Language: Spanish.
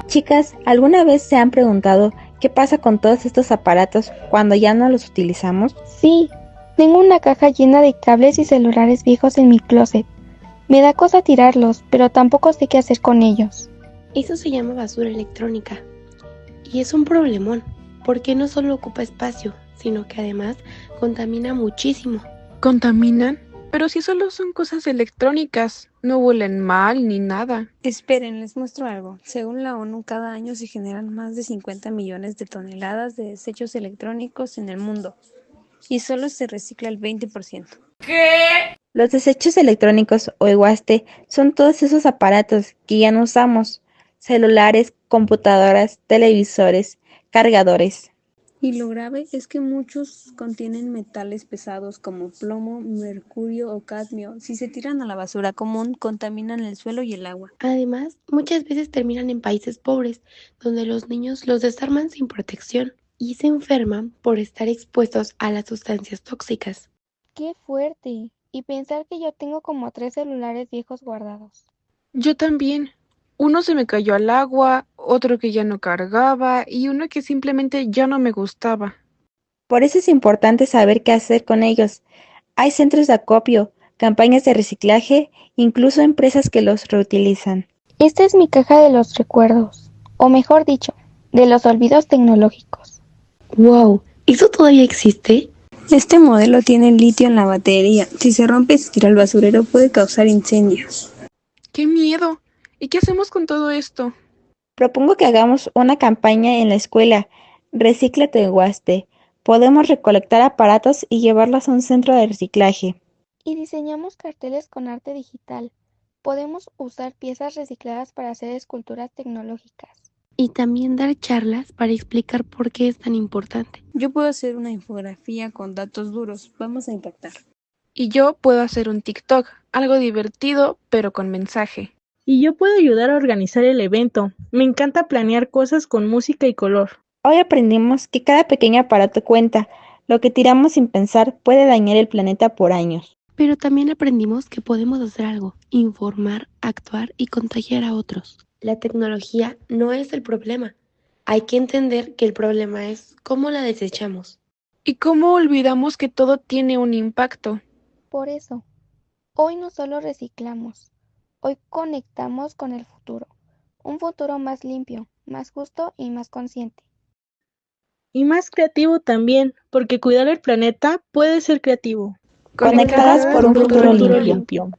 Chicas, ¿alguna vez se han preguntado qué pasa con todos estos aparatos cuando ya no los utilizamos? Sí, tengo una caja llena de cables y celulares viejos en mi closet. Me da cosa tirarlos, pero tampoco sé qué hacer con ellos. Eso se llama basura electrónica. Y es un problemón, porque no solo ocupa espacio, sino que además contamina muchísimo. ¿Contaminan? Pero si solo son cosas electrónicas, no huelen mal ni nada. Esperen, les muestro algo. Según la ONU, cada año se generan más de 50 millones de toneladas de desechos electrónicos en el mundo y solo se recicla el 20%. Los desechos electrónicos o EWASTE son todos esos aparatos que ya no usamos: celulares, computadoras, televisores, cargadores. Y lo grave es que muchos contienen metales pesados como plomo, mercurio o cadmio. Si se tiran a la basura común, contaminan el suelo y el agua. Además, muchas veces terminan en países pobres, donde los niños los desarman sin protección y se enferman por estar expuestos a las sustancias tóxicas. ¡Qué fuerte! Y pensar que yo tengo como 3 celulares viejos guardados. Yo también. Uno se me cayó al agua, otro que ya no cargaba y uno que simplemente ya no me gustaba. Por eso es importante saber qué hacer con ellos. Hay centros de acopio, campañas de reciclaje, incluso empresas que los reutilizan. Esta es mi caja de los recuerdos, o mejor dicho, de los olvidos tecnológicos. ¡Wow! ¿Eso todavía existe? Este modelo tiene litio en la batería. Si se rompe y se tira al basurero puede causar incendios. ¡Qué miedo! ¿Y qué hacemos con todo esto? Propongo que hagamos una campaña en la escuela. Recicla tu EWASTE. Podemos recolectar aparatos y llevarlos a un centro de reciclaje. Y diseñamos carteles con arte digital. Podemos usar piezas recicladas para hacer esculturas tecnológicas. Y también dar charlas para explicar por qué es tan importante. Yo puedo hacer una infografía con datos duros. Vamos a impactar. Y yo puedo hacer un TikTok, algo divertido, pero con mensaje. Y yo puedo ayudar a organizar el evento. Me encanta planear cosas con música y color. Hoy aprendimos que cada pequeño aparato cuenta. Lo que tiramos sin pensar puede dañar el planeta por años. Pero también aprendimos que podemos hacer algo, informar, actuar y contagiar a otros. La tecnología no es el problema. Hay que entender que el problema es cómo la desechamos. ¿Y cómo olvidamos que todo tiene un impacto? Por eso, hoy no solo reciclamos, hoy conectamos con el futuro. Un futuro más limpio, más justo y más consciente. Y más creativo también, porque cuidar el planeta puede ser creativo. Conectadas por un futuro limpio.